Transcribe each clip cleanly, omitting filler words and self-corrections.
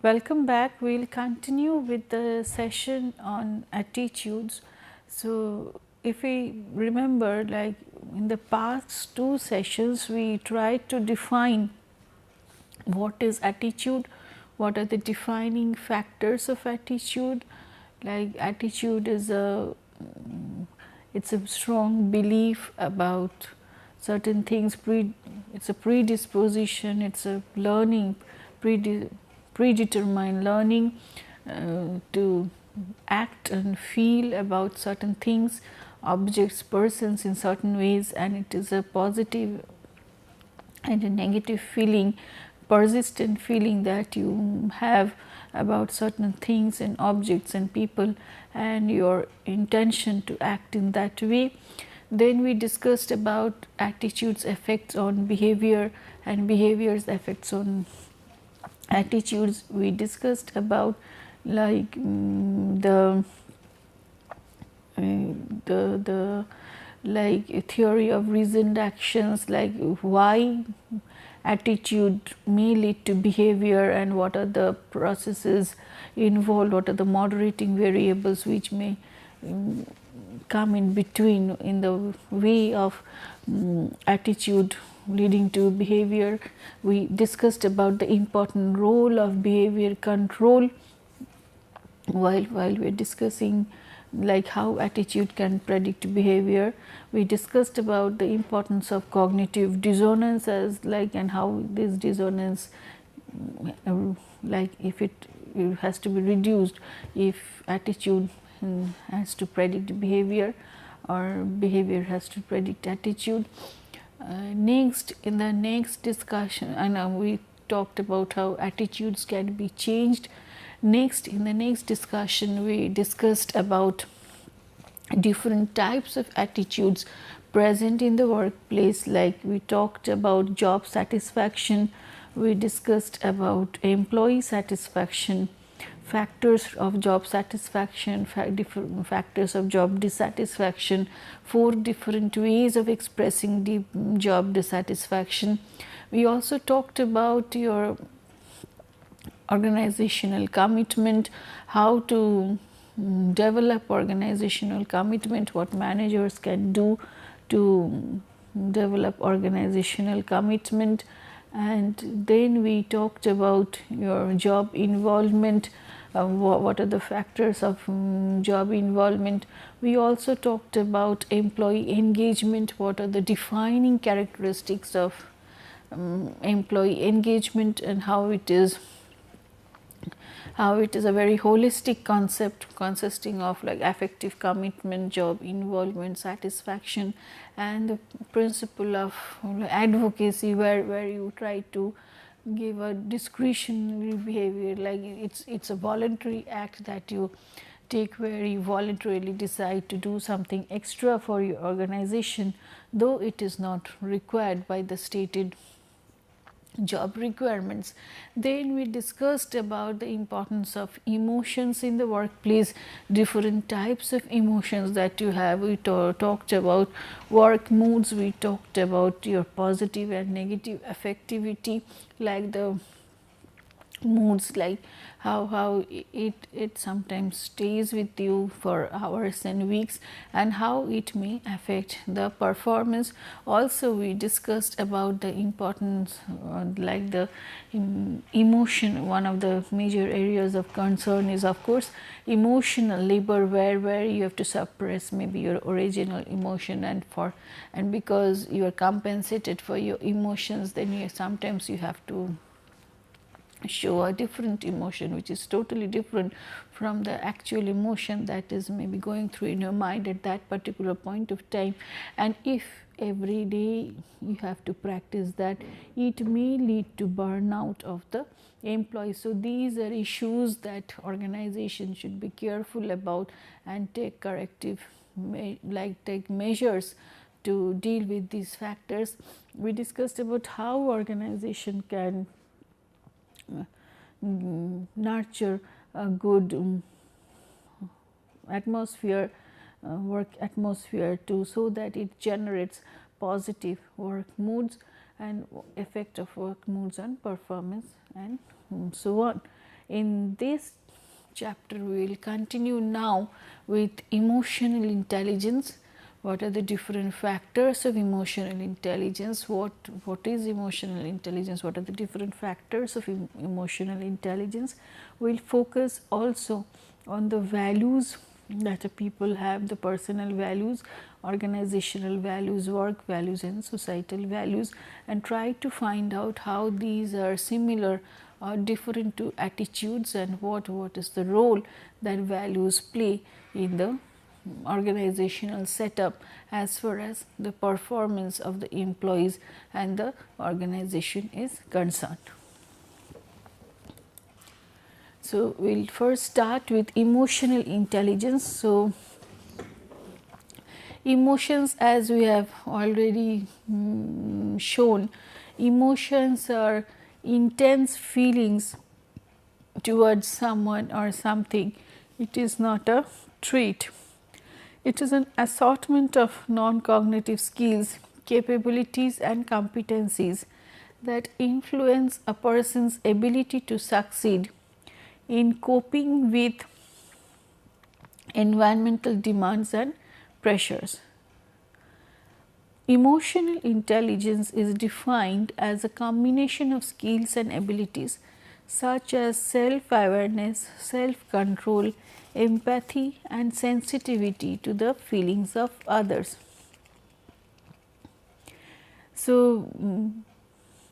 Welcome back. We will continue with the session on attitudes. So, if we remember, like in the past two sessions, we tried to define what is attitude, what are the defining factors of attitude. Like attitude is it's a strong belief about certain things. It's a predisposition. It's a learning, predetermined learning to act and feel about certain things, objects, persons in certain ways, and it is a positive and a negative feeling, persistent feeling that you have about certain things and objects and people, and your intention to act in that way. Then we discussed about attitudes effects on behavior and behavior's effects on attitudes. We discussed about like the like a theory of reasoned actions, like why attitude may lead to behavior and what are the processes involved, what are the moderating variables which may come in between in the way of attitude leading to behavior. We discussed about the important role of behavior control while we are discussing like how attitude can predict behavior. We discussed about the importance of cognitive dissonance as like and how this dissonance like if it has to be reduced if attitude has to predict behavior or behavior has to predict attitude. Next, in the next discussion, and we talked about how attitudes can be changed. Next, in the next discussion, we discussed about different types of attitudes present in the workplace. Like we talked about job satisfaction, we discussed about employee satisfaction, factors of job satisfaction, different factors of job dissatisfaction, 4 different ways of expressing the job dissatisfaction. We also talked about your organizational commitment, how to develop organizational commitment, what managers can do to develop organizational commitment. And then we talked about your job involvement, what are the factors of job involvement. We also talked about employee engagement, what are the defining characteristics of employee engagement and how it is a very holistic concept consisting of like affective commitment, job involvement, satisfaction, and the principle of advocacy where you try to give a discretionary behavior, like it's a voluntary act that you take where you voluntarily decide to do something extra for your organization, though it is not required by the stated job requirements. Then we discussed about the importance of emotions in the workplace, different types of emotions that you have. We talked about work moods, we talked about your positive and negative affectivity, like the moods, like how it sometimes stays with you for hours and weeks, and how it may affect the performance. Also we discussed about the importance like the emotion. One of the major areas of concern is of course emotional labor, where you have to suppress maybe your original emotion, and because you are compensated for your emotions, then sometimes you have to show a different emotion which is totally different from the actual emotion that is maybe going through in your mind at that particular point of time. And if every day you have to practice that, it may lead to burnout of the employee. So these are issues that organization should be careful about and take corrective take measures to deal with these factors. We discussed about how organization can nurture a good atmosphere, work atmosphere too, so that it generates positive work moods and effect of work moods on performance and so on. In this chapter, we will continue now with emotional intelligence. What are the different factors of emotional intelligence? What is emotional intelligence? What are the different factors of emotional intelligence? We will focus also on the values that people have, the personal values, organizational values, work values and societal values, and try to find out how these are similar or different to attitudes, and what is the role that values play in the organizational setup as far as the performance of the employees and the organization is concerned. So, we will first start with emotional intelligence. So, emotions, as we have already shown, emotions are intense feelings towards someone or something. It is not a trait. It is an assortment of non-cognitive skills, capabilities and competencies that influence a person's ability to succeed in coping with environmental demands and pressures. Emotional intelligence is defined as a combination of skills and abilities such as self-awareness, self-control, empathy and sensitivity to the feelings of others. So,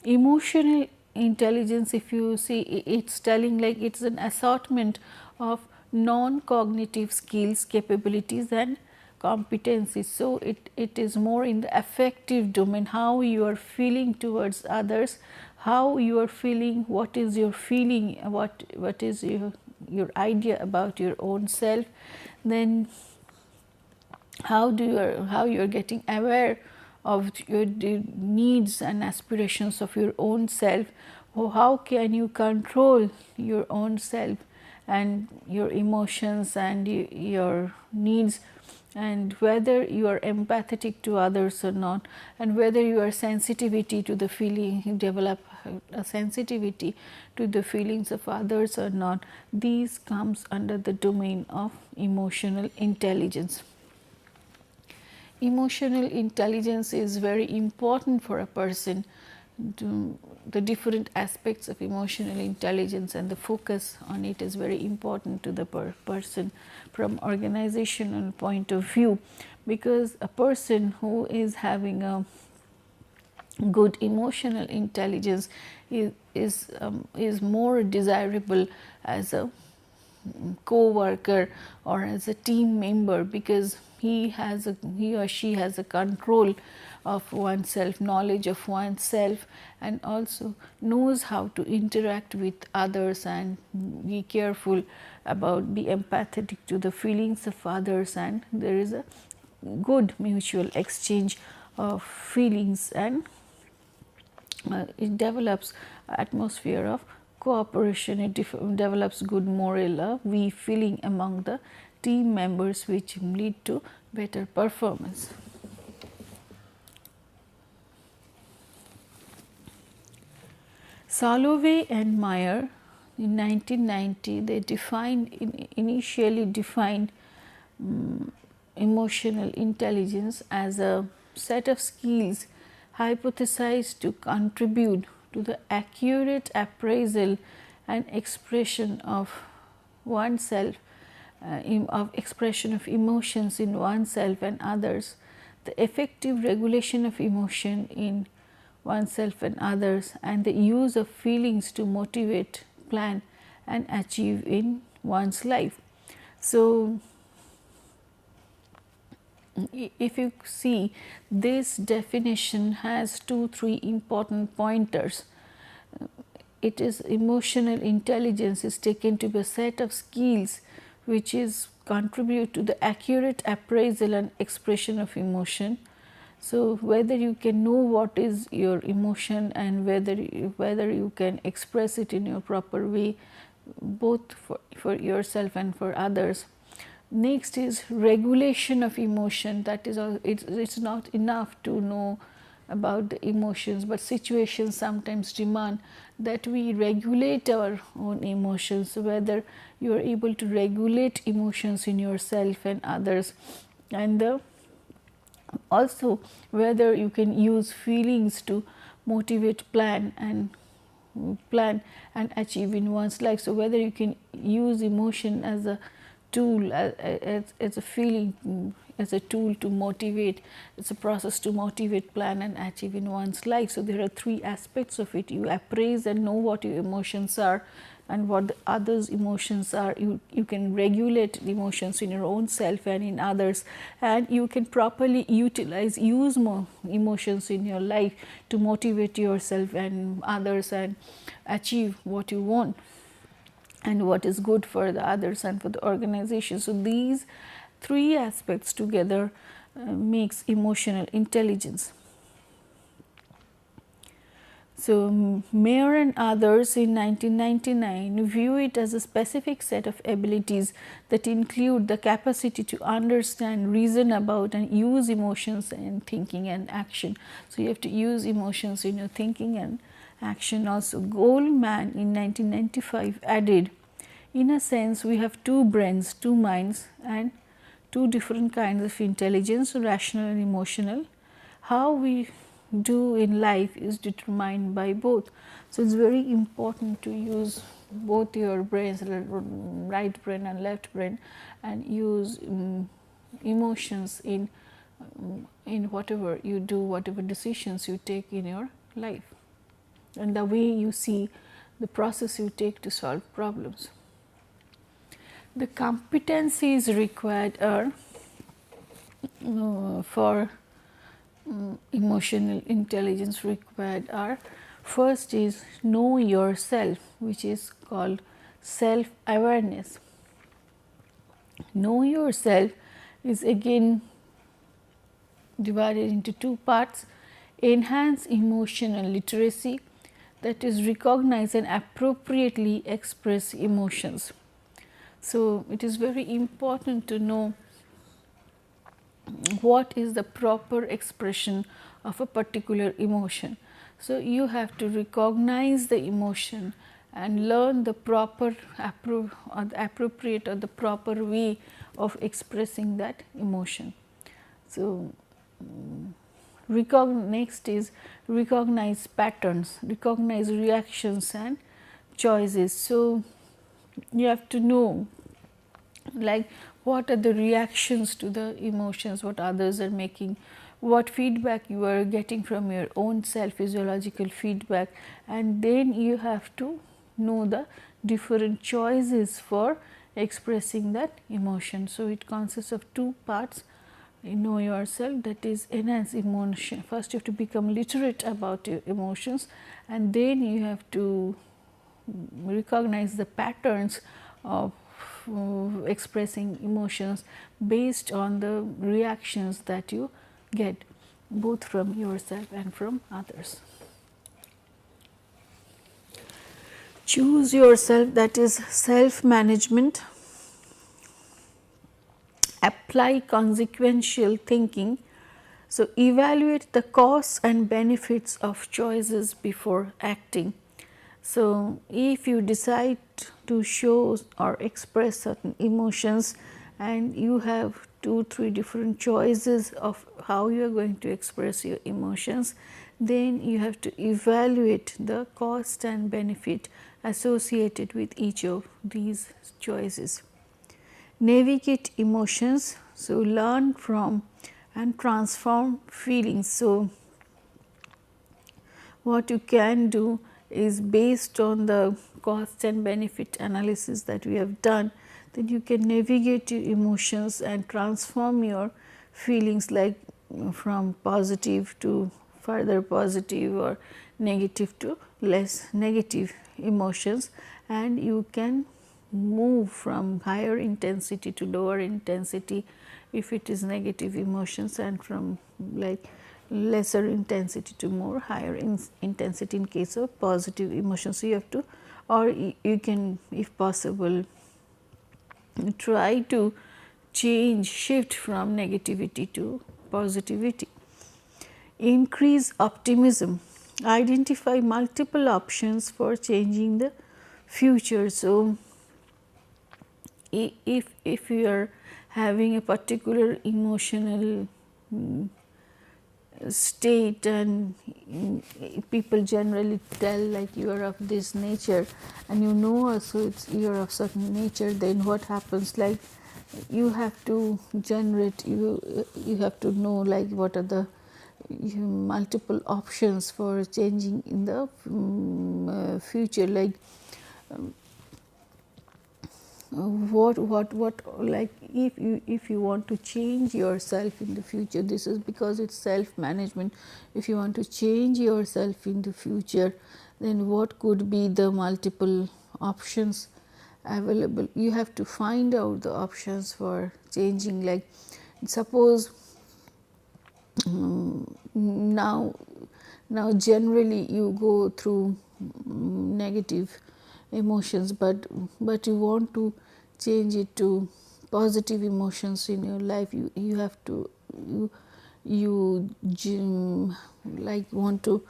emotional intelligence, if you see, it's telling like it's an assortment of non-cognitive skills, capabilities and competencies. So, it is more in the affective domain, how you are feeling towards others, how you are feeling, what is your feeling, what is your idea about your own self, then how you are getting aware of your needs and aspirations of your own self, or how can you control your own self and your emotions and your needs, and whether you are empathetic to others or not, and whether you are sensitivity to the feeling, you develop a sensitivity to the feelings of others or not. These comes under the domain of emotional intelligence. Emotional intelligence is very important for a person. The different aspects of emotional intelligence and the focus on it is very important to the person from organizational point of view, because a person who is having a good emotional intelligence is more desirable as a co-worker or as a team member, because he or she has a control of oneself, knowledge of oneself, and also knows how to interact with others and be careful about, be empathetic to the feelings of others, and there is a good mutual exchange of feelings, and it develops atmosphere of cooperation, it develops good moral, we feeling among the team members, which lead to better performance. Salovey and Meyer in 1990, they initially defined emotional intelligence as a set of skills hypothesized to contribute to the accurate appraisal and expression of oneself, of expression of emotions in oneself and others, the effective regulation of emotion in oneself and others, and the use of feelings to motivate, plan and achieve in one's life. So, if you see, this definition has 2-3 important pointers. It is emotional intelligence is taken to be a set of skills which is contribute to the accurate appraisal and expression of emotion. So, whether you can know what is your emotion and whether you can express it in your proper way, both for yourself and for others. Next is regulation of emotion. That is, it's not enough to know about the emotions, but situations sometimes demand that we regulate our own emotions, whether you are able to regulate emotions in yourself and others, and also whether you can use feelings to motivate, plan and achieve in one's life. So, whether you can use emotion as a tool, as a feeling, as a tool to motivate, it's a process to motivate, plan and achieve in one's life. So, there are three aspects of it. You appraise and know what your emotions are and what the others' emotions are. You can regulate the emotions in your own self and in others, and you can properly use more emotions in your life to motivate yourself and others and achieve what you want and what is good for the others and for the organization. So, these three aspects together makes emotional intelligence. So, Mayer and others in 1999 view it as a specific set of abilities that include the capacity to understand, reason about and use emotions in thinking and action. So, you have to use emotions in your thinking and action also. Goldman in 1995 added, in a sense we have two brains, two minds and two different kinds of intelligence, rational and emotional. How we do in life is determined by both. So, it is very important to use both your brains, right brain and left brain, and use emotions in whatever you do, whatever decisions you take in your life, and the way you see the process you take to solve problems. The competencies required are for emotional intelligence required are, first is know yourself, which is called self awareness. Know yourself is again divided into two parts: enhance emotional literacy, that is recognize and appropriately express emotions. So, it is very important to know what is the proper expression of a particular emotion. So, you have to recognize the emotion and learn the proper appropriate or the proper way of expressing that emotion. So, next is recognize patterns, recognize reactions and choices. So, you have to know like what are the reactions to the emotions, what others are making, what feedback you are getting from your own self, physiological feedback, and then you have to know the different choices for expressing that emotion. So, it consists of two parts: you know yourself, that is enhance emotion. First, you have to become literate about your emotions, and then you have to recognize the patterns of expressing emotions based on the reactions that you get both from yourself and from others. Choose yourself, that is self management. Apply consequential thinking. So, evaluate the costs and benefits of choices before acting. So, if you decide to show or express certain emotions and you have 2-3 different choices of how you are going to express your emotions, then you have to evaluate the cost and benefit associated with each of these choices. Navigate emotions, so learn from and transform feelings. So, what you can do is based on the cost and benefit analysis that we have done, then you can navigate your emotions and transform your feelings, like from positive to further positive or negative to less negative emotions, and you can move from higher intensity to lower intensity if it is negative emotions, and from like lesser intensity to more higher intensity in case of positive emotions. So, you have to, or you can, if possible, try to shift from negativity to positivity. increase optimism, identify multiple options for changing the future. So, if you are having a particular emotional state, and people generally tell like you are of this nature, and you know also it's you are of certain nature, then what happens, like you have to generate, you have to know like what are the multiple options for changing in the future, like what like if you want to change yourself in the future, this is because it's self management. If you want to change yourself in the future, then what could be the multiple options available? You have to find out the options for changing. Like suppose now generally you go through negative emotions, but you want to change it to positive emotions in your life. You have to like want to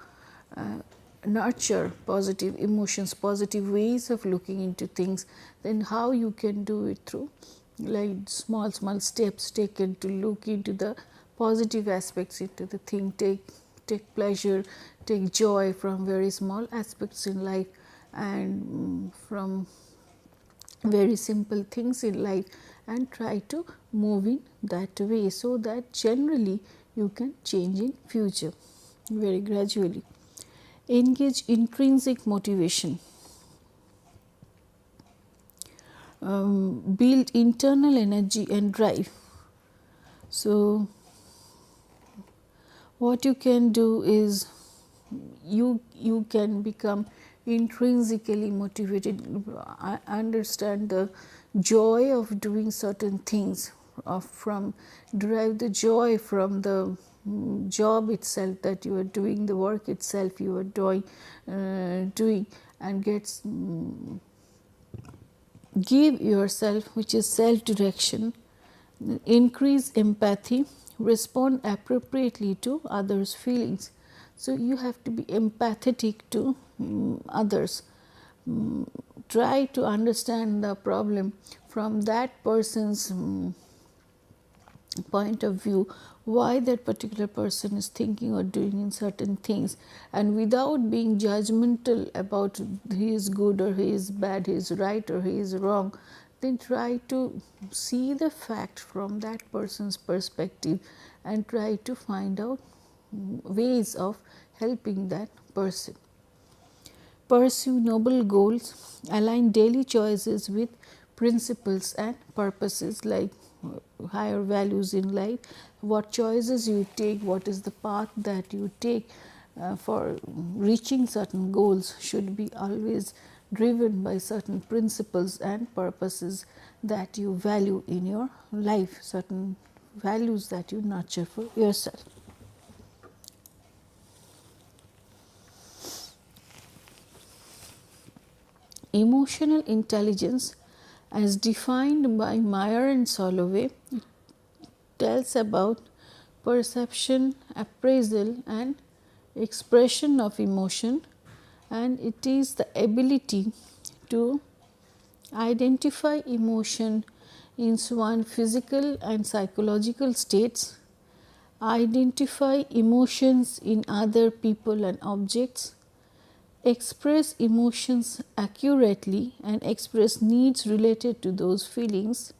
nurture positive emotions, positive ways of looking into things. Then how you can do it? Through like small steps taken to look into the positive aspects into the thing. Take pleasure, take joy from very small aspects in life, and from very simple things in life, and try to move in that way, so that generally you can change in future very gradually. Engage intrinsic motivation, build internal energy and drive. So, what you can do is you can become intrinsically motivated, understand the joy of doing certain things, from derive the joy from the job itself that you are doing, the work itself you are doing, and gets give yourself, which is self direction, increase empathy, respond appropriately to others' feelings. So, you have to be empathetic to others, try to understand the problem from that person's point of view, why that particular person is thinking or doing in certain things, and without being judgmental about he is good or he is bad, he is right or he is wrong, then try to see the fact from that person's perspective and try to find out ways of helping that person. Pursue noble goals, align daily choices with principles and purposes, like higher values in life. What choices you take, what is the path that you take for reaching certain goals should be always driven by certain principles and purposes that you value in your life, certain values that you nurture for yourself. Emotional intelligence, as defined by Meyer and Soloway, tells about perception, appraisal and expression of emotion, and it is the ability to identify emotion in one's physical and psychological states, identify emotions in other people and objects, express emotions accurately and express needs related to those feelings,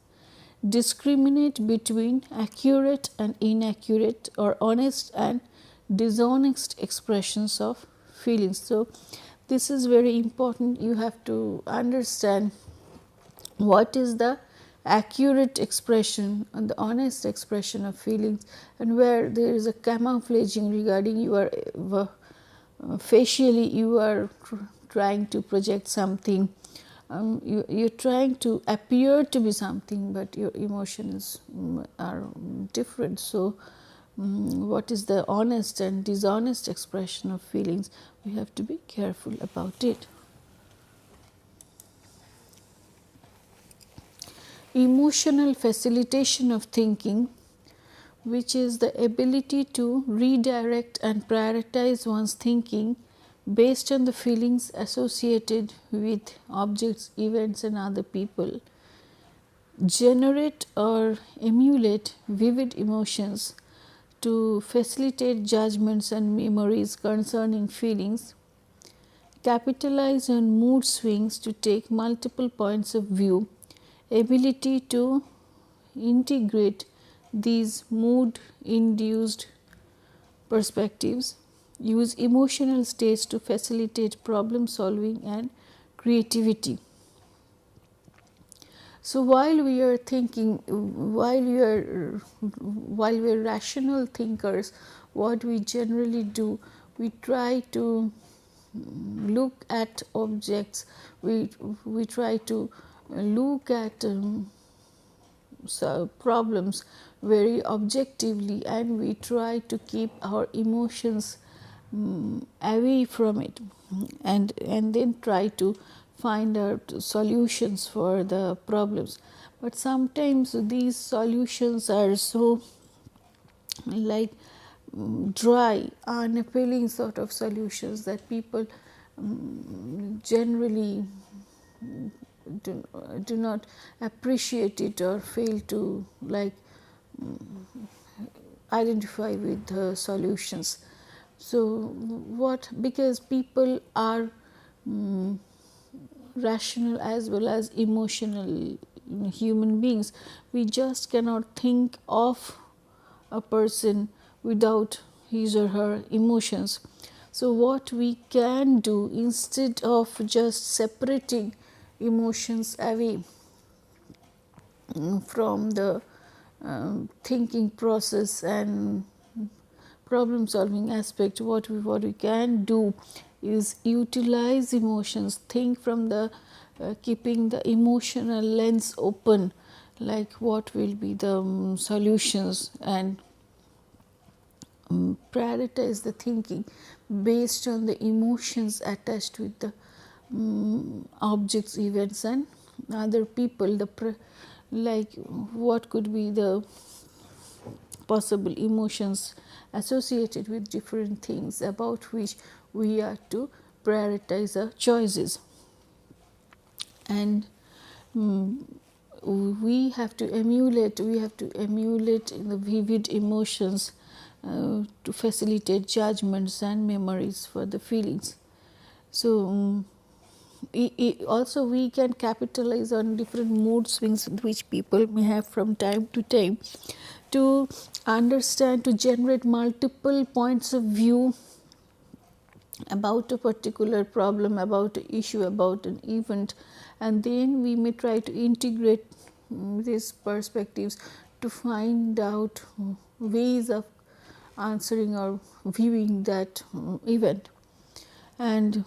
discriminate between accurate and inaccurate or honest and dishonest expressions of feelings. So, this is very important. You have to understand what is the accurate expression and the honest expression of feelings, and where there is a camouflaging regarding your facially you are trying to project something, you are trying to appear to be something, but your emotions are different. So, what is the honest and dishonest expression of feelings? We have to be careful about it. Emotional facilitation of thinking, which is the ability to redirect and prioritize one's thinking based on the feelings associated with objects, events, and other people. Generate or emulate vivid emotions to facilitate judgments and memories concerning feelings. Capitalize on mood swings to take multiple points of view. Ability to integrate these mood induced perspectives. Use emotional states to facilitate problem solving and creativity. So while we are thinking, while we are rational thinkers, what we generally do, we try to look at objects, we try to look at problems very objectively, and we try to keep our emotions away from it, and then try to find out solutions for the problems. But sometimes these solutions are so like dry, unappealing sort of solutions that people generally do not appreciate it or fail to like identify with the solutions. So what, because people are rational as well as emotional human beings, we just cannot think of a person without his or her emotions. So what we can do, instead of just separating emotions away from the thinking process and problem solving aspect, what we can do is utilize emotions, think from the keeping the emotional lens open, like what will be the solutions, and prioritize the thinking based on the emotions attached with the objects, events, and other people. Like what could be the possible emotions associated with different things about which we are to prioritize our choices. And we have to emulate the vivid emotions to facilitate judgments and memories for the feelings. So also we can capitalize on different mood swings which people may have from time to time to understand, to generate multiple points of view about a particular problem, about an issue, about an event, and then we may try to integrate these perspectives to find out ways of answering or viewing that event. And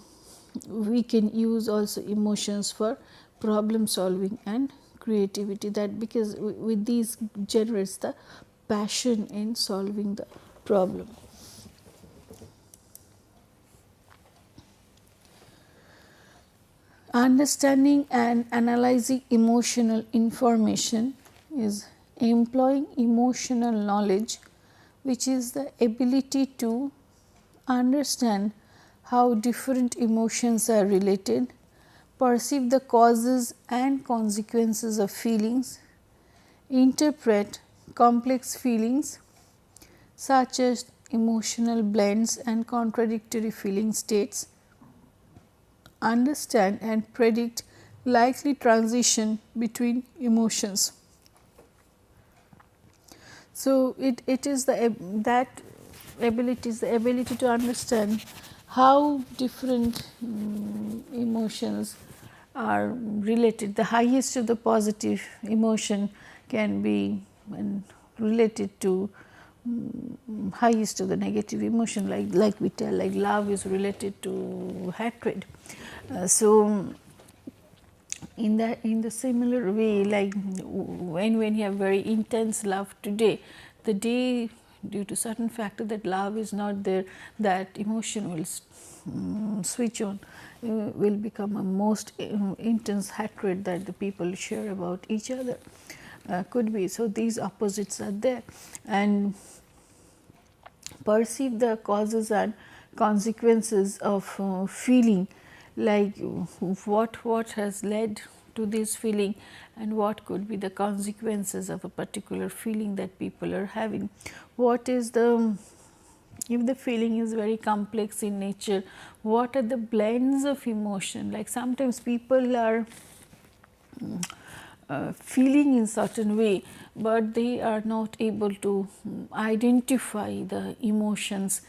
we can use also emotions for problem solving and creativity, that because with these generates the passion in solving the problem. Understanding and analyzing emotional information is employing emotional knowledge, which is the ability to understand how different emotions are related, perceive the causes and consequences of feelings, interpret complex feelings such as emotional blends and contradictory feeling states, understand and predict likely transition between emotions. So it is that ability is the ability to understand how different emotions are related. The highest of the positive emotion can be related to highest of the negative emotion, like we tell, like love is related to hatred. So in the similar way, like when you have very intense love today, the day due to certain factor that love is not there, that emotion will switch on, will become a most intense hatred that the people share about each other. could be. So, these opposites are there, and perceive the causes and consequences of feeling, like what has led to this feeling and what could be the consequences of a particular feeling that people are having. What is the, if the feeling is very complex in nature, what are the blends of emotion? Like sometimes people are feeling in certain way, but they are not able to identify the emotions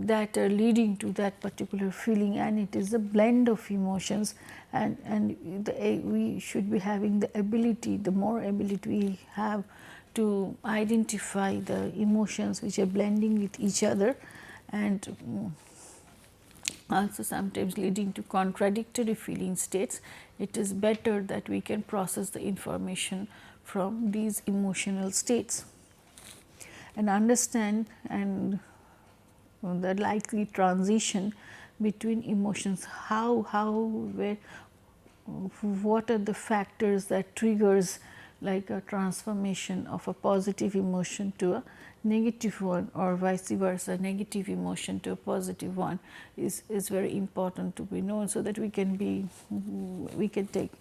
that are leading to that particular feeling, and it is a blend of emotions, and we should be having the ability, the more ability we have to identify the emotions which are blending with each other, and also sometimes leading to contradictory feeling states. It is better that we can process the information from these emotional states and understand and the likely transition between emotions, where, what are the factors that triggers like a transformation of a positive emotion to a negative one, or vice versa, negative emotion to a positive one is very important to be known, so that we can take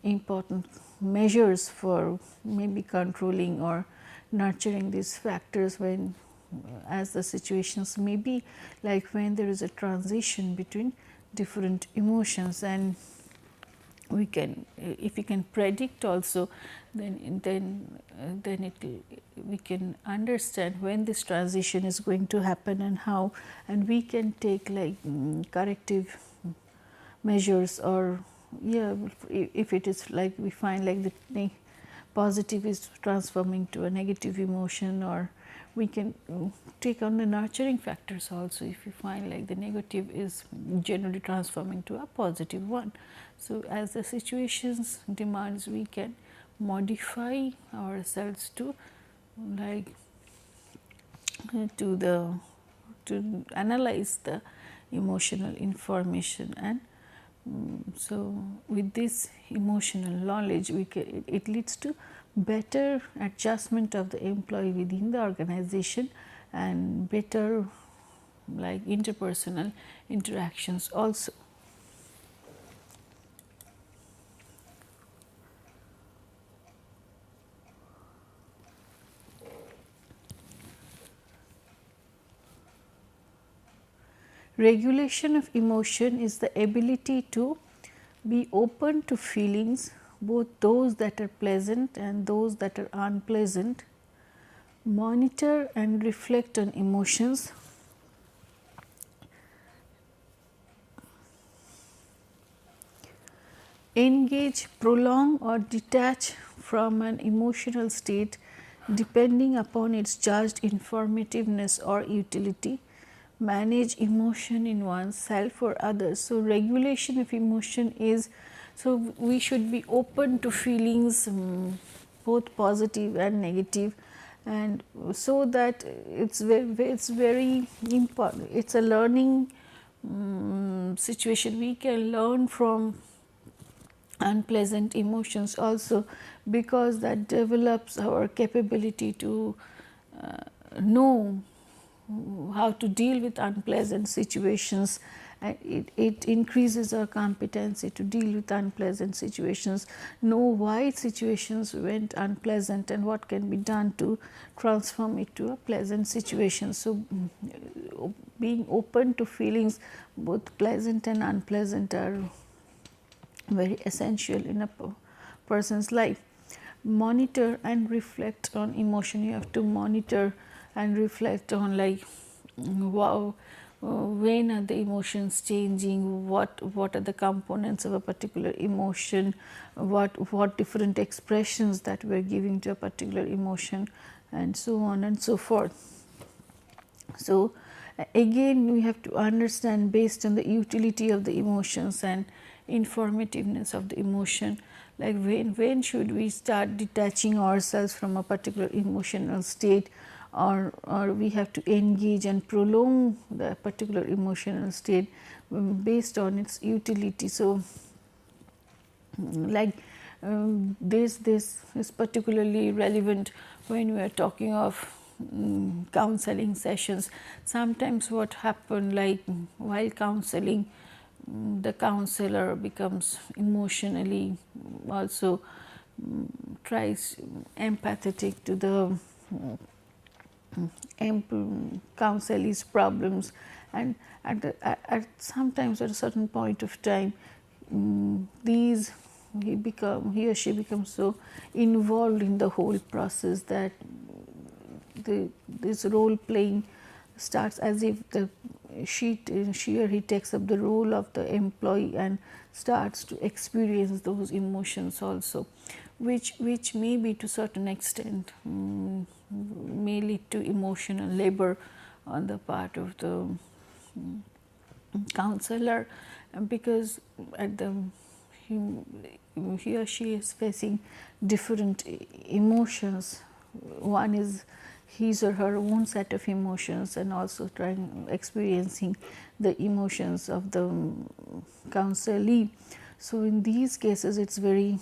important measures for maybe controlling or nurturing these factors when as the situations may be, like when there is a transition between different emotions. And we can, if we can predict also, then we can understand when this transition is going to happen and how, and we can take like corrective measures, or if it is like we find like the positive is transforming to a negative emotion, or we can take on the nurturing factors also if you find like the negative is generally transforming to a positive one. So, as the situations demands, we can modify ourselves to like to analyze the emotional information, and so with this emotional knowledge it leads to better adjustment of the employee within the organization and better like interpersonal interactions also. Regulation of emotion is the ability to be open to feelings, both those that are pleasant and those that are unpleasant, monitor and reflect on emotions, engage, prolong or detach from an emotional state depending upon its judged informativeness or utility, manage emotion in oneself or others. So, regulation of emotion is, so we should be open to feelings both positive and negative, and so that it's very important. It's a learning situation. We can learn from unpleasant emotions also, because that develops our capability to know how to deal with unpleasant situations. It increases our competency to deal with unpleasant situations, know why situations went unpleasant and what can be done to transform it to a pleasant situation. So, being open to feelings both pleasant and unpleasant are very essential in a person's life. Monitor and reflect on emotion. You have to monitor and reflect on like wow, when are the emotions changing, what are the components of a particular emotion, what different expressions that we are giving to a particular emotion, and so on and so forth. So, again we have to understand based on the utility of the emotions and informativeness of the emotion, like when should we start detaching ourselves from a particular emotional state, or we have to engage and prolong the particular emotional state based on its utility. So, like This is particularly relevant when we are talking of counseling sessions. Sometimes what happen, like while counseling, the counselor becomes emotionally also tries empathetic to the counselee's problems, and at sometimes at a certain point of time, he or she becomes so involved in the whole process that this role playing starts as if she or he takes up the role of the employee and starts to experience those emotions also, which may be to certain extent may lead to emotional labor on the part of the counselor, because at the he or she is facing different emotions. One is his or her own set of emotions, and also experiencing the emotions of the counselee. So in these cases, it's very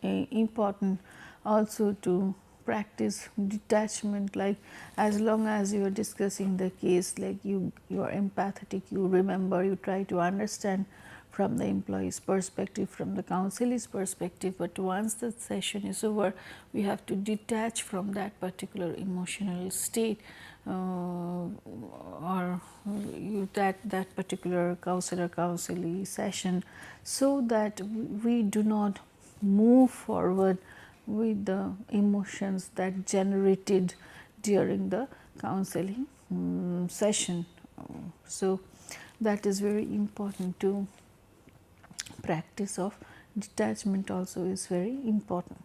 important also to practice detachment, like as long as you are discussing the case, like you are empathetic, you remember, you try to understand from the employee's perspective, from the counselee's perspective, but once the session is over, we have to detach from that particular emotional state or that particular counselee session, so that we do not move forward with the emotions that generated during the counseling session. So that is very important. To practice of detachment also is very important.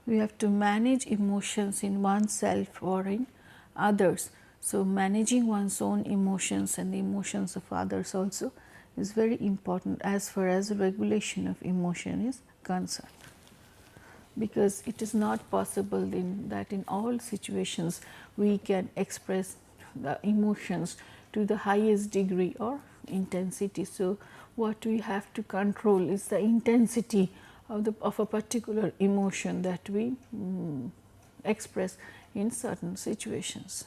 We have to manage emotions in oneself or in others. So managing one's own emotions and the emotions of others also is very important as far as regulation of emotion is concerned, because it is not possible that in all situations we can express the emotions to the highest degree or intensity. So what we have to control is the intensity of a particular emotion that we express in certain situations.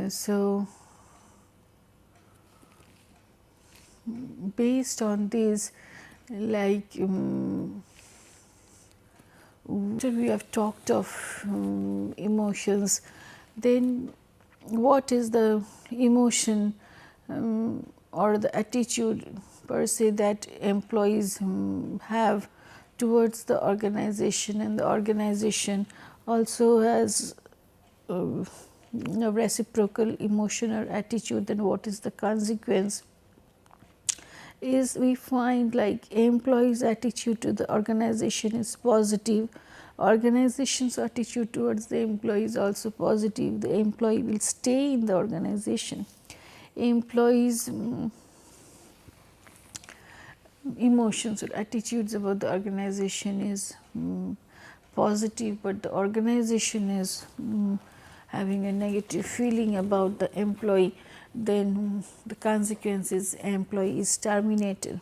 So based on this, like we have talked of emotions, then what is the emotion or the attitude per se that employees have towards the organization, and the organization also has a reciprocal emotion or attitude, then what is the consequence? Is we find like employees' attitude to the organization is positive, organization's attitude towards the employee is also positive, the employee will stay in the organization. Employees' emotions or attitudes about the organization is positive, but the organization is having a negative feeling about the employee, then the consequence is employee is terminated.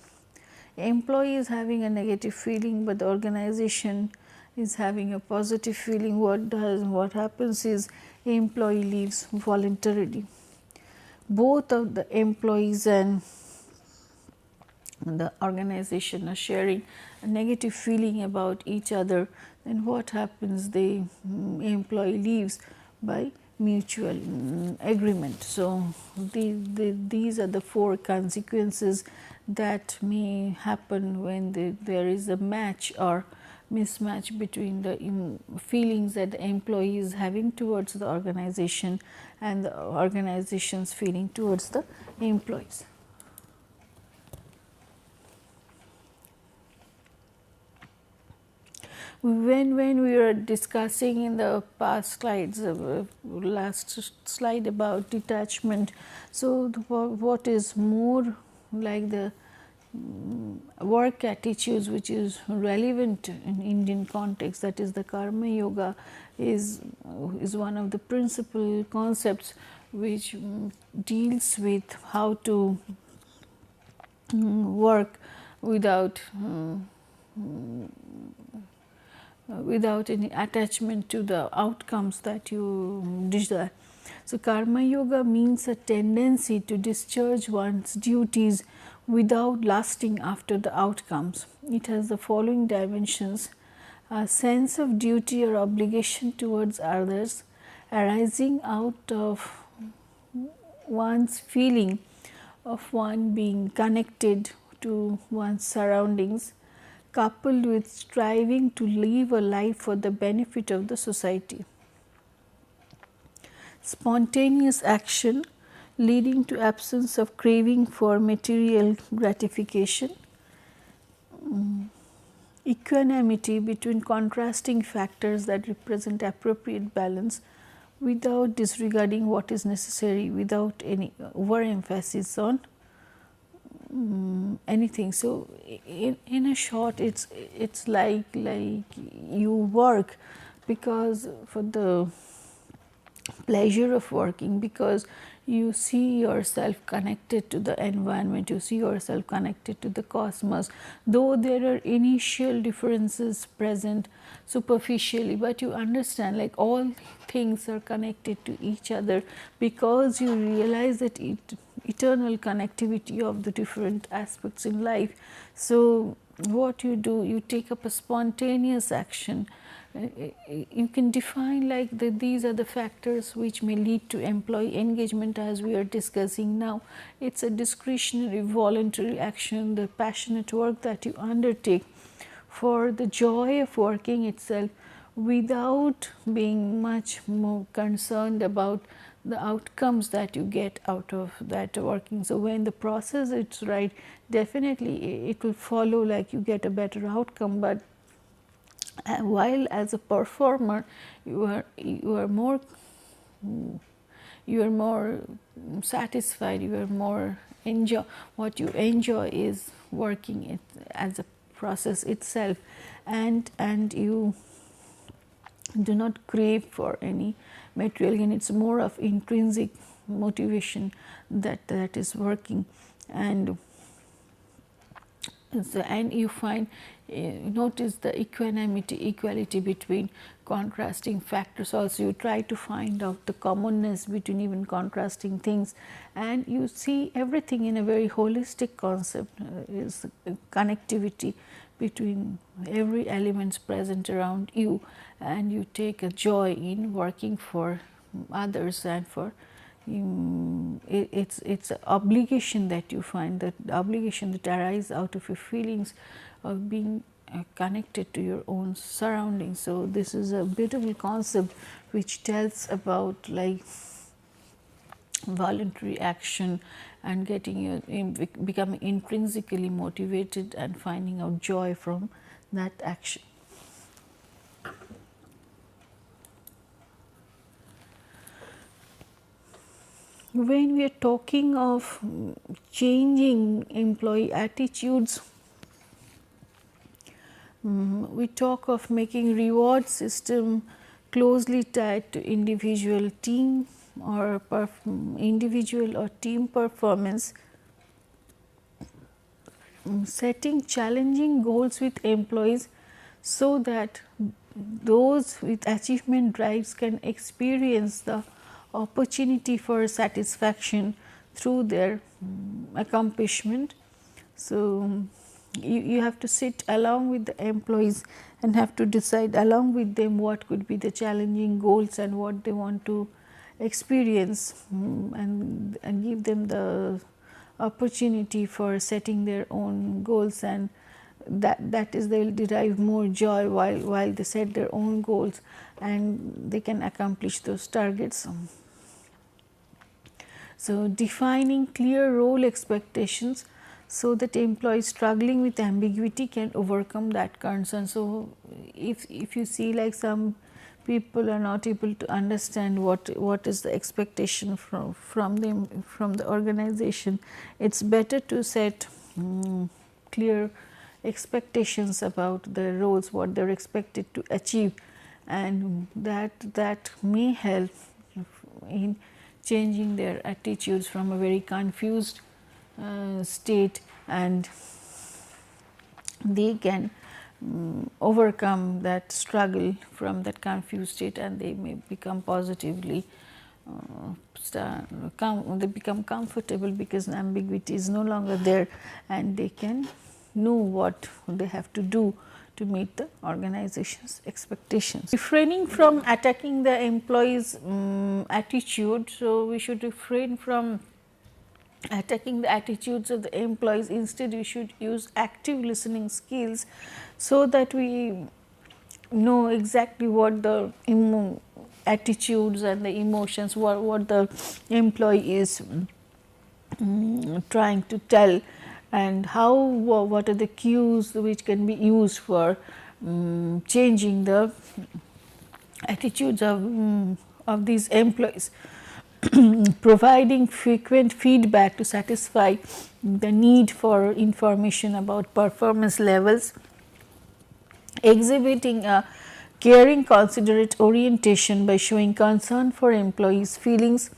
Employee is having a negative feeling, but the organization is having a positive feeling. What happens is employee leaves voluntarily. Both of the employees and the organization are sharing a negative feeling about each other, then what happens? The employee leaves by mutual agreement. So these are the four consequences that may happen when there is a match or mismatch between the feelings that the employee is having towards the organization and the organization's feeling towards the employees. When we were discussing in the past slides, last slide about detachment, so what is more like the work attitudes which is relevant in Indian context, that is the karma yoga is one of the principal concepts which deals with how to work without without any attachment to the outcomes that you desire. So, karma yoga means a tendency to discharge one's duties without lasting after the outcomes. It has the following dimensions: a sense of duty or obligation towards others arising out of one's feeling of one being connected to one's surroundings, coupled with striving to live a life for the benefit of the society. Spontaneous action leading to absence of craving for material gratification. Equanimity between contrasting factors that represent appropriate balance without disregarding what is necessary, without any overemphasis on anything. So, in a short, it's like you work because for the pleasure of working, because you see yourself connected to the environment, you see yourself connected to the cosmos, though there are initial differences present superficially, but you understand like all things are connected to each other because you realize that eternal connectivity of the different aspects in life. So, what you do, you take up a spontaneous action. You can define like these are the factors which may lead to employee engagement as we are discussing now. It is a discretionary voluntary action, the passionate work that you undertake for the joy of working itself without being much more concerned about the outcomes that you get out of that working. So, when the process is right, definitely it will follow like you get a better outcome, but while as a performer you are more satisfied, you are more enjoy. What you enjoy is working it as a process itself, and you do not crave for any material gain. It's more of intrinsic motivation that is working, and so, and you find notice the equality between contrasting factors. Also, you try to find out the commonness between even contrasting things, and you see everything in a very holistic concept, is connectivity between every elements present around you, and you take a joy in working for others and for it's an obligation that you find, that obligation that arises out of your feelings of being connected to your own surroundings. So, this is a beautiful concept which tells about like voluntary action and getting you becoming intrinsically motivated and finding out joy from that action. When we are talking of changing employee attitudes, we talk of making reward system closely tied to individual team or individual or team performance, setting challenging goals with employees so that those with achievement drives can experience the opportunity for satisfaction through their accomplishment. So, you have to sit along with the employees and have to decide along with them what could be the challenging goals and what they want to experience, and give them the opportunity for setting their own goals, and that is they will derive more joy while they set their own goals and they can accomplish those targets. So, defining clear role expectations so that employees struggling with ambiguity can overcome that concern. So, if you see like some people are not able to understand what is the expectation from them, from the organization, it's better to set clear expectations about their roles, what they are expected to achieve, and that may help in changing their attitudes from a very confused state, and they can overcome that struggle from that confused state, and they may become positively they become comfortable because ambiguity is no longer there, and they can know what they have to do to meet the organization's expectations. Refraining from attacking the employee's attitude. So, we should refrain from attacking the attitudes of the employees. Instead, we should use active listening skills so that we know exactly what the attitudes and the emotions, what the employee is trying to tell, and how, what are the cues which can be used for changing the attitudes of these employees. Providing frequent feedback to satisfy the need for information about performance levels, exhibiting a caring, considerate orientation by showing concern for employees' feelings,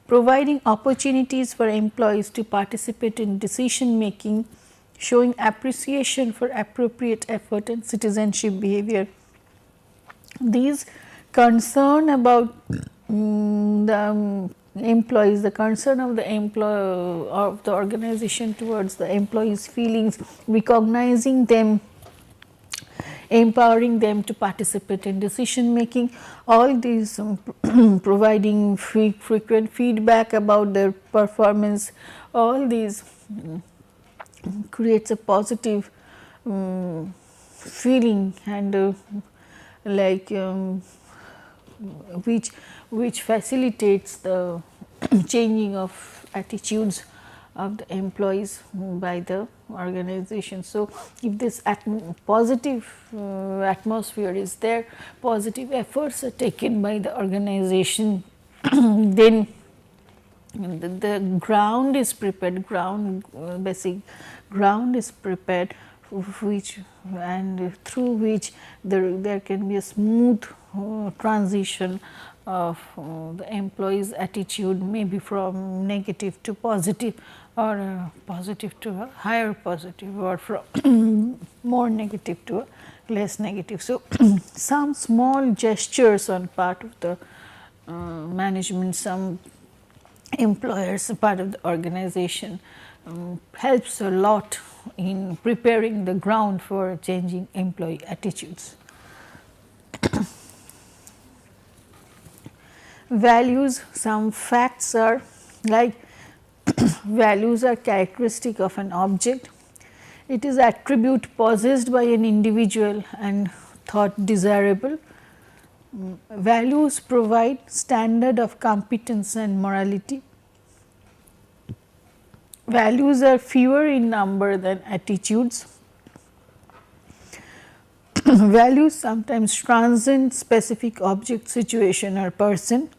providing opportunities for employees to participate in decision making, showing appreciation for appropriate effort and citizenship behavior. These concern about the employees, the concern of the employee of the organization towards the employees' feelings, recognizing them, empowering them to participate in decision making, all these providing frequent feedback about their performance, all these creates a positive feeling, and which facilitates the changing of attitudes of the employees by the organization. So, if this positive atmosphere is there, positive efforts are taken by the organization, then the ground is prepared, basic ground is prepared, which and through which there can be a smooth transition of the employee's attitude, maybe from negative to positive, or positive to a higher positive, or from more negative to a less negative. So, some small gestures on part of the management, some employers, part of the organization, helps a lot in preparing the ground for changing employee attitudes. Values, some facts are like values are characteristic of an object. It is attribute possessed by an individual and thought desirable. Values provide standard of competence and morality. Values are fewer in number than attitudes. Values sometimes transcend specific object, situation or person,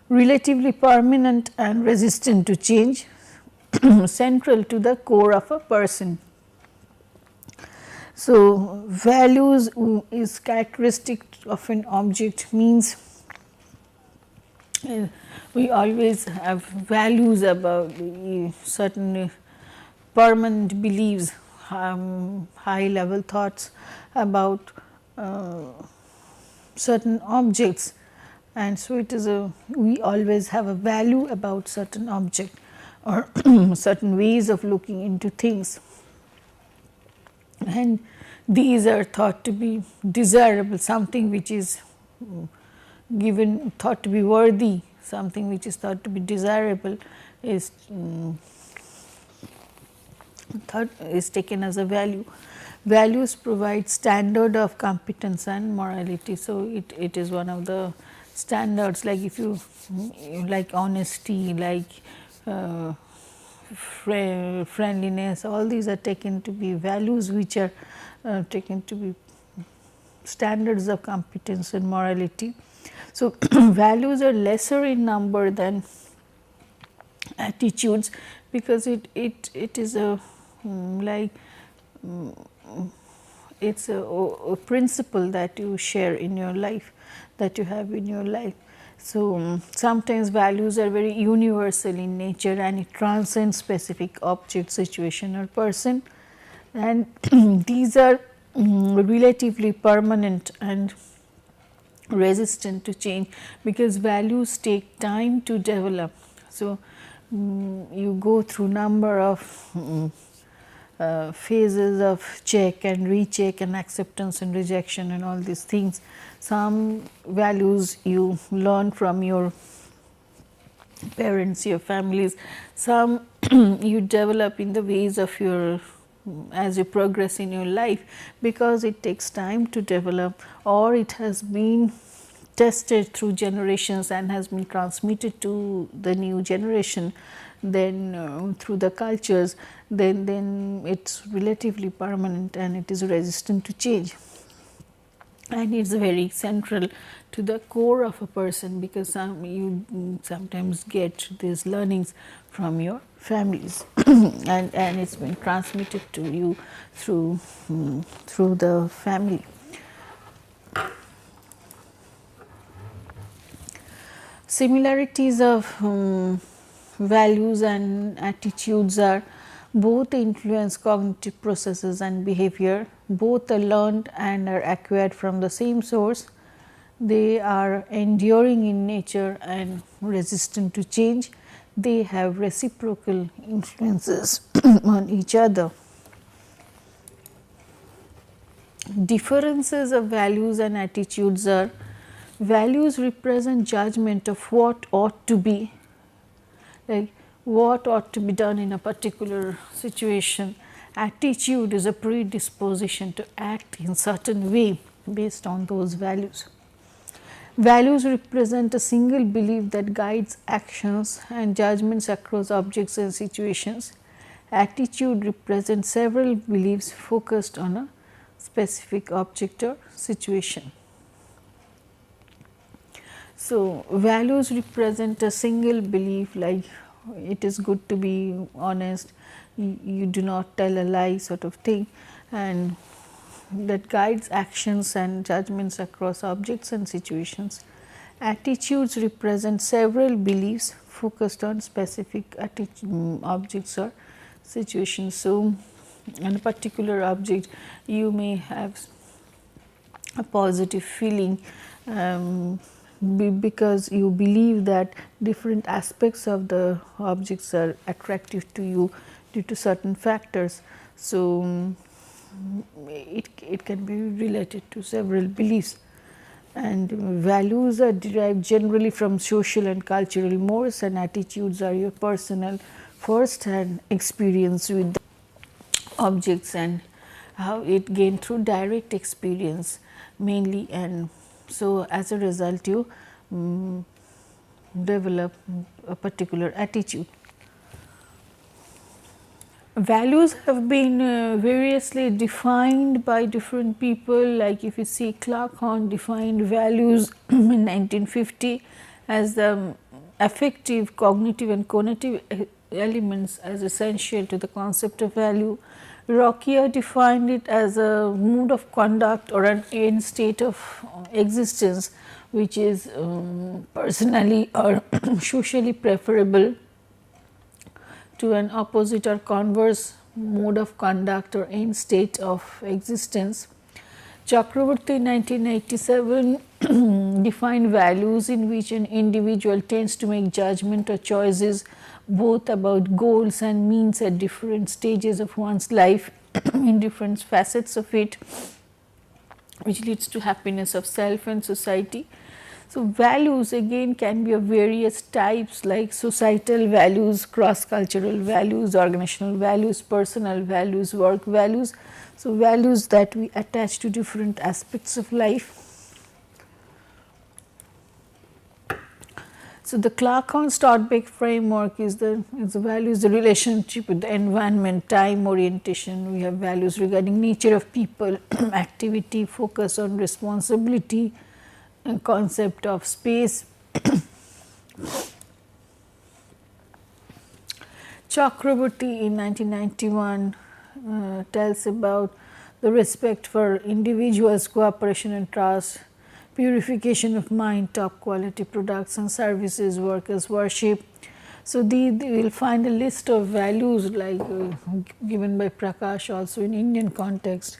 relatively permanent and resistant to change, central to the core of a person. So, values is characteristic of an object, means we always have values about certain permanent beliefs, high level thoughts about certain objects, and so it is we always have a value about certain object or certain ways of looking into things, and these are thought to be desirable, something which is given thought to be worthy, something which is thought to be desirable is taken as a value. Values provide standard of competence and morality. So, it is one of the standards, like if you like honesty, like friendliness, all these are taken to be values which are taken to be standards of competence and morality. So, values are lesser in number than attitudes, because it is a like it's a principle that you share in your life, that you have in your life. So, sometimes values are very universal in nature and it transcends specific object, situation or person, and these are relatively permanent and resistant to change, because values take time to develop. So, you go through number of phases of check and recheck and acceptance and rejection and all these things. Some values you learn from your parents, your families, some you develop in the ways of your as you progress in your life, because it takes time to develop, or it has been tested through generations and has been transmitted to the new generation, then through the cultures, then it's relatively permanent and it is resistant to change. And it's very central to the core of a person, because you sometimes get these learnings from your families and it's been transmitted to you through the family. Similarities of values and attitudes are both influence cognitive processes and behavior. Both are learned and are acquired from the same source. They are enduring in nature and resistant to change. They have reciprocal influences on each other. Differences of values and attitudes are: values represent judgment of what ought to be, like what ought to be done in a particular situation. Attitude is a predisposition to act in certain way based on those values. Values represent a single belief that guides actions and judgments across objects and situations. Attitude represents several beliefs focused on a specific object or situation. So, values represent a single belief, like it is good to be honest, you do not tell a lie, sort of thing, and that guides actions and judgments across objects and situations. Attitudes represent several beliefs focused on specific objects or situations. So, on a particular object you may have a positive feeling because you believe that different aspects of the objects are attractive to you due to certain factors. So, it can be related to several beliefs, and values are derived generally from social and cultural mores, and attitudes are your personal first hand experience with the objects and how it gained through direct experience mainly, and so as a result you develop a particular attitude. Values have been variously defined by different people, like if you see Clark defined values in 1950 as the affective, cognitive and conative elements as essential to the concept of value. Rockier defined it as a mode of conduct or an end state of existence which is personally or socially preferable to an opposite or converse mode of conduct or end state of existence. Chakraborty in 1987 defined values in which an individual tends to make judgment or choices both about goals and means at different stages of one's life in different facets of it, which leads to happiness of self and society. So, values again can be of various types, like societal values, cross cultural values, organizational values, personal values, work values. So, values that we attach to different aspects of life. So, the Clark-Stodbeck framework is the values, the relationship with the environment, time, orientation. We have values regarding nature of people, activity, focus on responsibility, and concept of space. Chakraborty in 1991 tells about the respect for individuals, cooperation and trust, purification of mind, top quality products and services, workers worship. So, they will find a list of values like given by Prakash also in Indian context.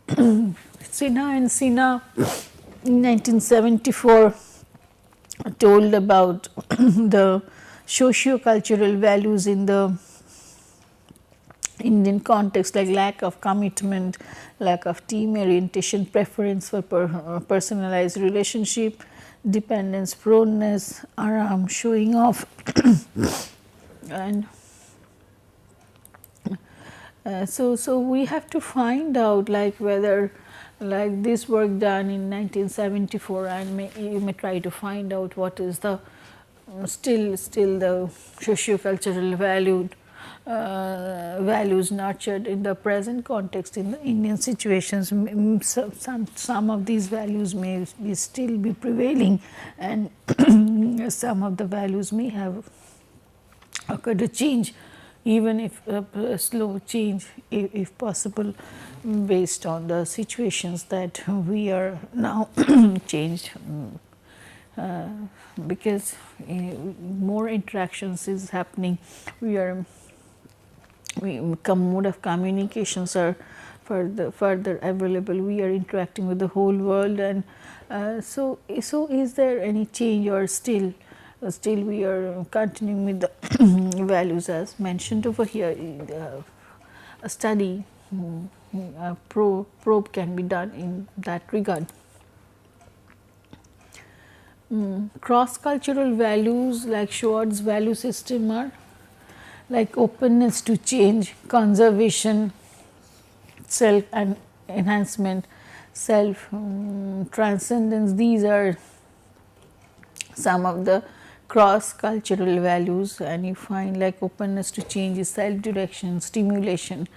Sinha and Sinha in 1974 told about the socio-cultural values in the Indian context, like lack of commitment, lack of team orientation, preference for personalized relationship, dependence, proneness, aram, showing off and so we have to find out like whether like this work done in 1974 and you may try to find out what is the still the socio-cultural values nurtured in the present context in the Indian situations. Some of these values may still be prevailing and some of the values may have occurred a change, even if a slow change if possible, based on the situations that we are now changed. Because more interactions is happening, mode of communications are further available, we are interacting with the whole world, and so is there any change or still we are continuing with the values as mentioned over here? A study, a probe can be done in that regard. Cross-cultural values like Schwartz's value system are like openness to change, conservation, self and enhancement, self transcendence. These are some of the cross-cultural values, and you find like openness to change is self-direction, stimulation,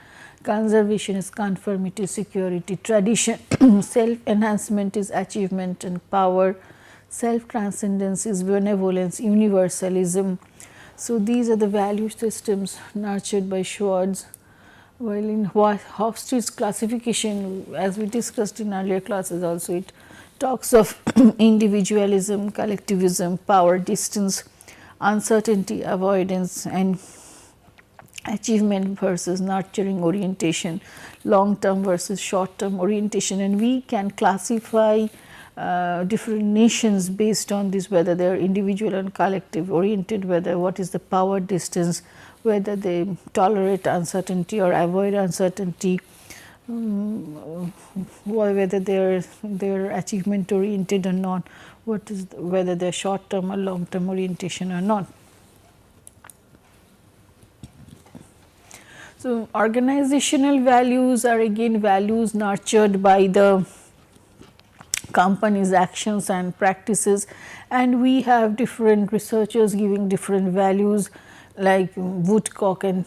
conservation is conformity, security, tradition, self-enhancement is achievement and power, self-transcendence is benevolence, universalism. So, these are the value systems nurtured by Schwartz, while in Hofstede's classification, as we discussed in earlier classes also, it talks of individualism, collectivism, power, distance, uncertainty, avoidance, and achievement versus nurturing orientation, long term versus short term orientation. And we can classify different nations based on this, whether they are individual and collective oriented, whether what is the power distance, whether they tolerate uncertainty or avoid uncertainty, whether they are achievement oriented or not, whether they are short term or long term orientation or not. So, organizational values are again values nurtured by the company's actions and practices, and we have different researchers giving different values like Woodcock and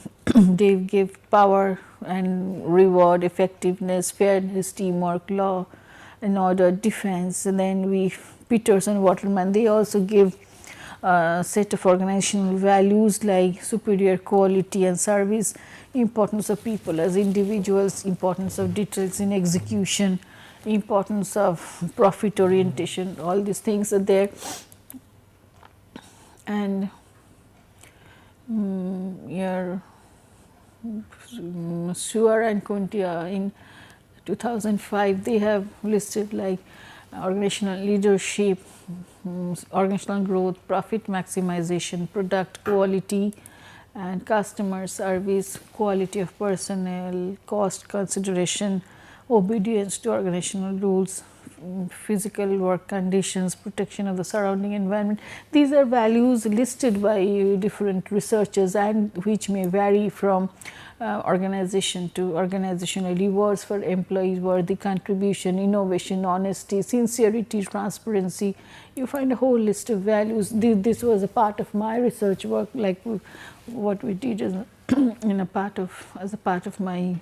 Dave give power and reward, effectiveness, fairness, teamwork, law and order, defense, and then Peters and Waterman, they also give a set of organizational values like superior quality and service, importance of people as individuals, importance of details in execution, importance of profit orientation, all these things are there. And Suar and Kuntia in 2005, they have listed like organizational leadership, organizational growth, profit maximization, product quality and customer service, quality of personnel, cost consideration, obedience to organizational rules, physical work conditions, protection of the surrounding environment. These are values listed by different researchers and which may vary from organization to organizational rewards for employees, worthy contribution, innovation, honesty, sincerity, transparency. You find a whole list of values. This was a part of my research work, like what we did as a part of my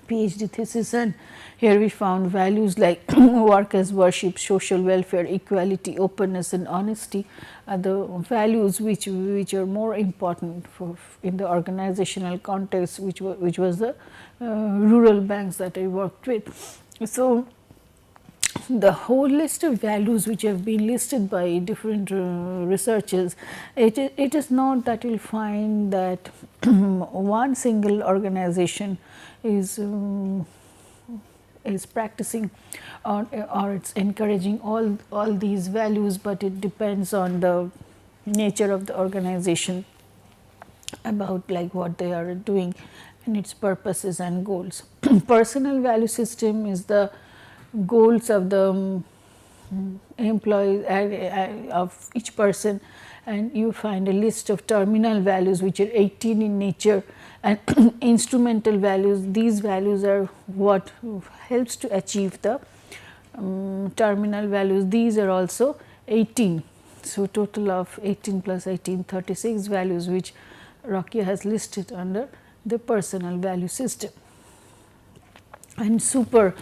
PhD thesis, and here we found values like work as worship, social welfare, equality, openness and honesty are the values which are more important for in the organizational context, which was the rural banks that I worked with. So, the whole list of values which have been listed by different researchers, it is not that you will find that one single organization is practicing or it's encouraging all these values, but it depends on the nature of the organization about like what they are doing and its purposes and goals. Personal value system is the goals of the employees of each person, and you find a list of terminal values which are 18 in nature, and instrumental values. These values are what helps to achieve the terminal values. These are also 18. So, total of 18 plus 18, 36 values which Rocky has listed under the personal value system. And Super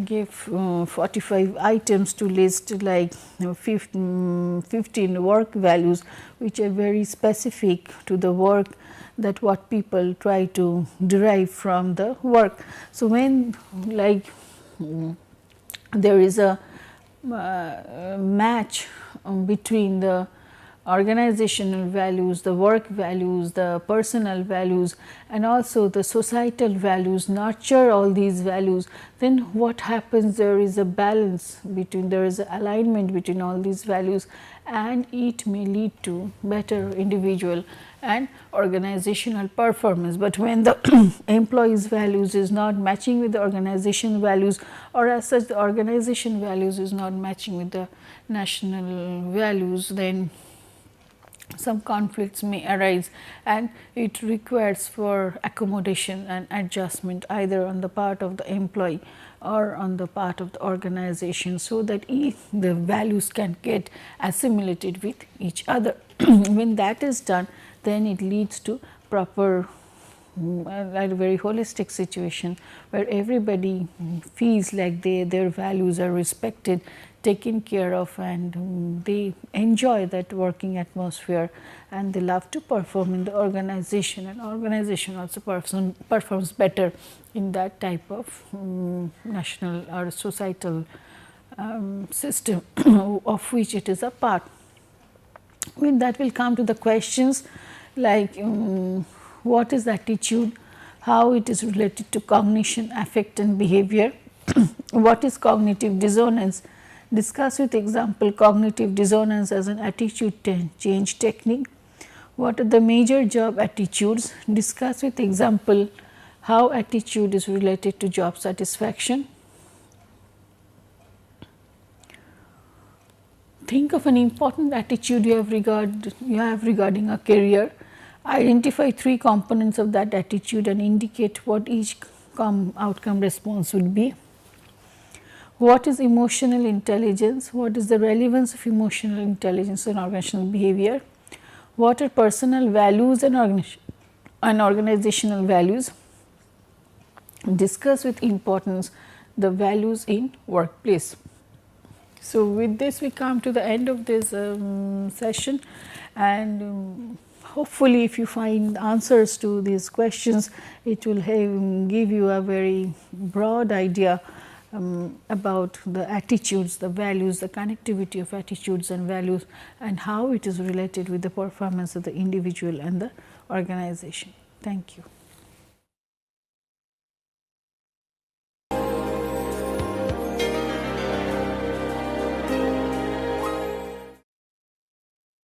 gave 45 items to list like 15 work values which are very specific to the work, that what people try to derive from the work. So, when like there is a match between the organizational values, the work values, the personal values and also the societal values, nurture all these values, then what happens, there is a balance between, there is an alignment between all these values, and it may lead to better individual and organizational performance. But when the employees values is not matching with the organization values, or as such the organization values is not matching with the national values, then some conflicts may arise, and it requires for accommodation and adjustment either on the part of the employee or on the part of the organization, so that the values can get assimilated with each other. When that is done, then it leads to proper a very holistic situation where everybody feels like their values are respected, taken care of, and they enjoy that working atmosphere, and they love to perform in the organization, and organization also performs better in that type of national or societal system of which it is a part. With that, we will come to the questions like what is attitude, how it is related to cognition, affect and behavior, what is cognitive dissonance, discuss with example cognitive dissonance as an attitude change technique, what are the major job attitudes, discuss with example how attitude is related to job satisfaction. Think of an important attitude you have regarding a career. Identify 3 components of that attitude and indicate what each outcome response would be. What is emotional intelligence? What is the relevance of emotional intelligence in organizational behavior? What are personal values and organizational values? Discuss with importance the values in workplace. So, with this we come to the end of this session, and hopefully if you find answers to these questions, it will give you a very broad idea about the attitudes, the values, the connectivity of attitudes and values, and how it is related with the performance of the individual and the organization. Thank you.